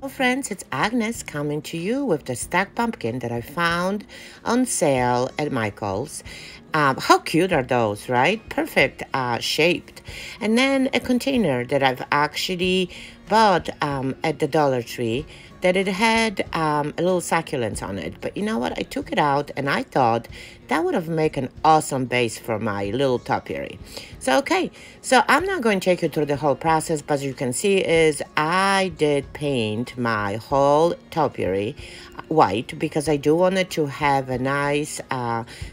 Friends, it's Agnes coming to you with the stacked pumpkin that I found on sale at Michael's. How cute are those, right? Perfect shaped. And then a container that I've actually bought at the Dollar Tree that it had a little succulents on it. But you know what? I took it out and I thought that would have made an awesome base for my little topiary. So I'm not going to take you through the whole process, but as you can see is I did paint my whole topiary white because I do want it to have a nice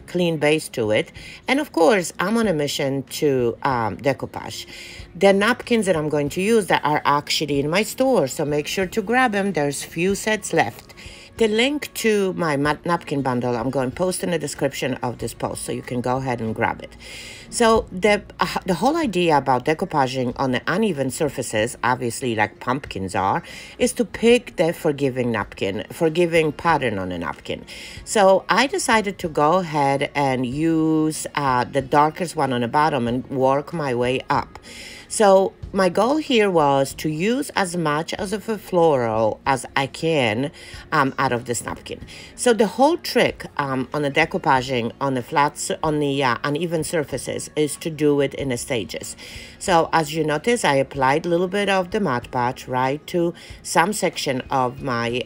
clean base to it. And of course, I'm on a mission to decoupage. The napkins that I'm going to use that are actually in my store, so make sure to grab them. There's few sets left. The link to my napkin bundle I'm going to post in the description of this post, so you can go ahead and grab it. So the whole idea about decoupaging on the uneven surfaces, obviously like pumpkins are, is to pick the forgiving pattern on a napkin. So I decided to go ahead and use the darkest one on the bottom and work my way up. So my goal here was to use as much of a floral as I can out of this napkin. So the whole trick on the decoupaging on the uneven surfaces is to do it in the stages. So as you notice, I applied a little bit of the Mod Podge right to some section of my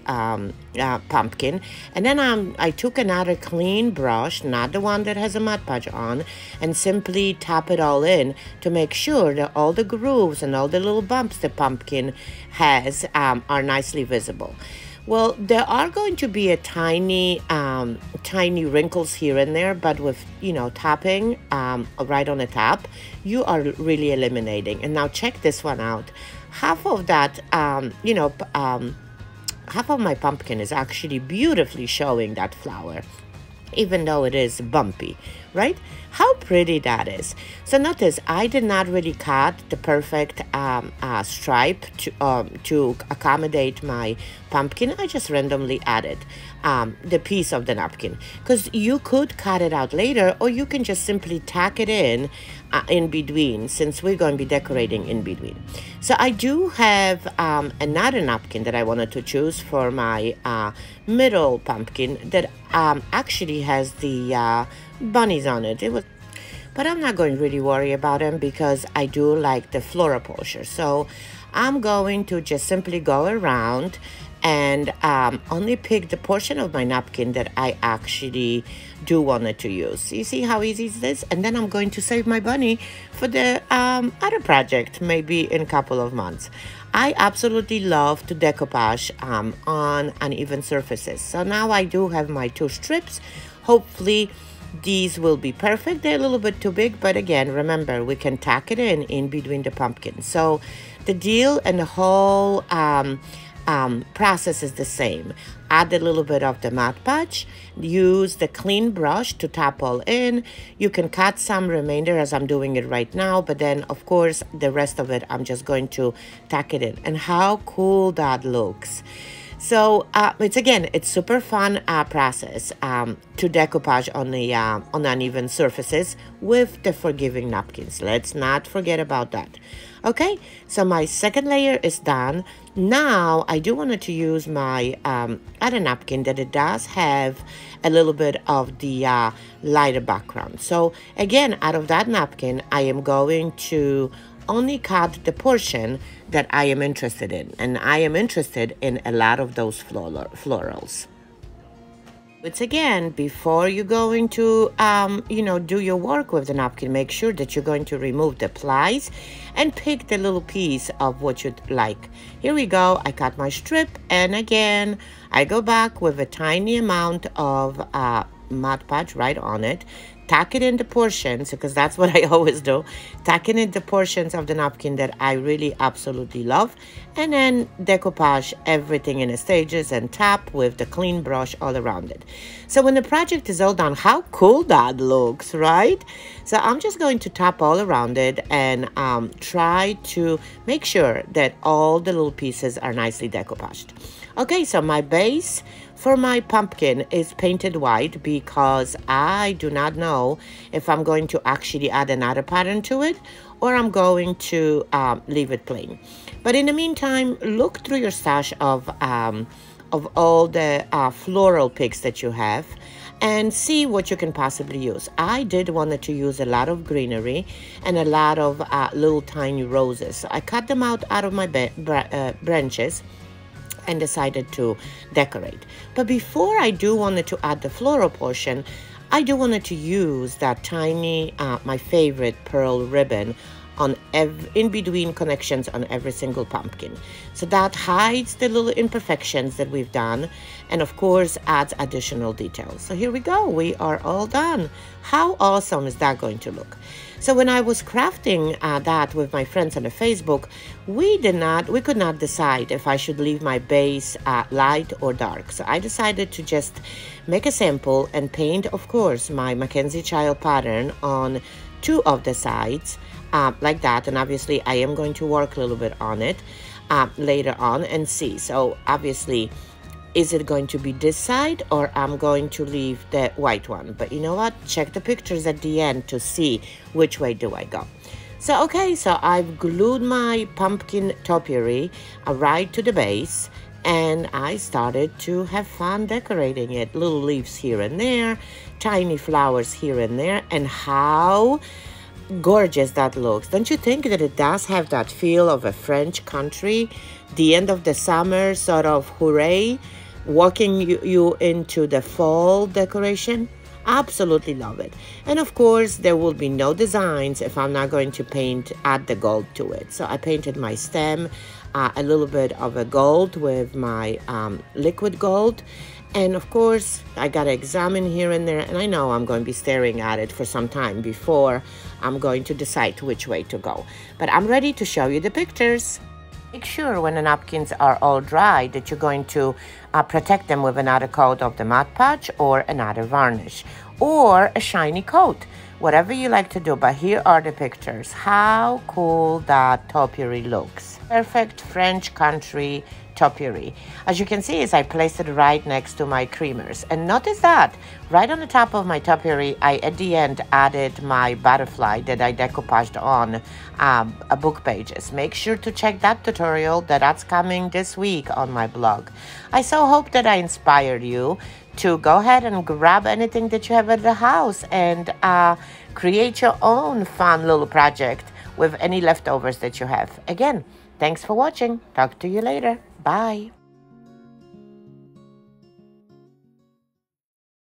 pumpkin, and then I took another clean brush, not the one that has a Mod Podge on, and simply tap it all in to make sure that all the grooves and all the little bumps the pumpkin has are nicely visible. Well, there are going to be a tiny wrinkles here and there, but with, tapping right on the top, you are really eliminating. And now check this one out. Half of that, half of my pumpkin is actually beautifully showing that flower, even though it is bumpy, right? How pretty that is. So notice I did not really cut the perfect stripe to accommodate my pumpkin. I just randomly added the piece of the napkin, because you could cut it out later, or you can just simply tack it in between, since we're going to be decorating in between. So I do have another napkin that I wanted to choose for my middle pumpkin that actually has the bunnies on it. But I'm not going to really worry about them because I do like the floral portion. So I'm going to just simply go around and only pick the portion of my napkin that I actually do want to use. You see how easy it is? And then I'm going to save my bunny for the other project, maybe in a couple of months. I absolutely love to decoupage on uneven surfaces. So now I do have my 2 strips. Hopefully these will be perfect. They're a little bit too big, but again, remember, we can tack it in between the pumpkins. So the deal and the whole process is the same. Add a little bit of the Mod Podge, use the clean brush to tap all in. You can cut some remainder as I'm doing it right now, but then of course the rest of it I'm just going to tack it in. And how cool that looks. So it's super fun process to decoupage on the uneven surfaces with the forgiving napkins. Let's not forget about that. Okay, so my second layer is done. Now I do want to use my other napkin that it does have a little bit of the lighter background. So again, out of that napkin, I am going to only cut the portion that I am interested in. And I am interested in a lot of those florals. It's again, before you're going to, do your work with the napkin, make sure that you're going to remove the plies and pick the little piece of what you'd like. Here we go. I cut my strip, and again, I go back with a tiny amount of Mod Podge right on it. Tack it into portions, because that's what I always do. Tack it into portions of the napkin that I really absolutely love. And then decoupage everything in the stages and tap with the clean brush all around it. So when the project is all done, how cool that looks, right? So I'm just going to tap all around it and try to make sure that all the little pieces are nicely decoupaged. Okay, so my base for my pumpkin is painted white because I do not know if I'm going to actually add another pattern to it or I'm going to leave it plain. But in the meantime, look through your stash of all the floral picks that you have and see what you can possibly use. I did wanted to use a lot of greenery and a lot of little tiny roses. So I cut them out of my branches and decided to decorate. But before I do wanted to add the floral portion, I do wanted to use that tiny, my favorite pearl ribbon on in between connections on every single pumpkin. So that hides the little imperfections that we've done and of course adds additional details. So here we go, we are all done. How awesome is that going to look? So when I was crafting that with my friends on the Facebook, we could not decide if I should leave my base light or dark. So I decided to just make a sample and paint, of course, my Mackenzie Child pattern on 2 of the sides like that. And obviously I am going to work a little bit on it later on and see. So obviously, is it going to be this side or I'm going to leave the white one? But you know what? Check the pictures at the end to see which way do I go. So, okay, so I've glued my pumpkin topiary right to the base and I started to have fun decorating it. Little leaves here and there, tiny flowers here and there, and how gorgeous that looks. Don't you think that it does have that feel of a French country, the end of the summer sort of hooray, walking you into the fall decoration? Absolutely love it. And of course there will be no designs if I'm not going to add the gold to it. So I painted my stem a little bit of a gold with my liquid gold. And of course, I got to examine here and there, and I know I'm going to be staring at it for some time before I'm going to decide which way to go. But I'm ready to show you the pictures. Make sure when the napkins are all dry that you're going to protect them with another coat of the Mod Podge or another varnish or a shiny coat, whatever you like to do. But here are the pictures. How cool that topiary looks. Perfect French country topiary. As you can see, is I placed it right next to my creamers. And notice that right on the top of my topiary, I at the end added my butterfly that I decoupaged on book pages. Make sure to check that tutorial that's coming this week on my blog. I so hope that I inspired you to go ahead and grab anything that you have at the house and create your own fun little project with any leftovers that you have. Again, thanks for watching. Talk to you later. Bye.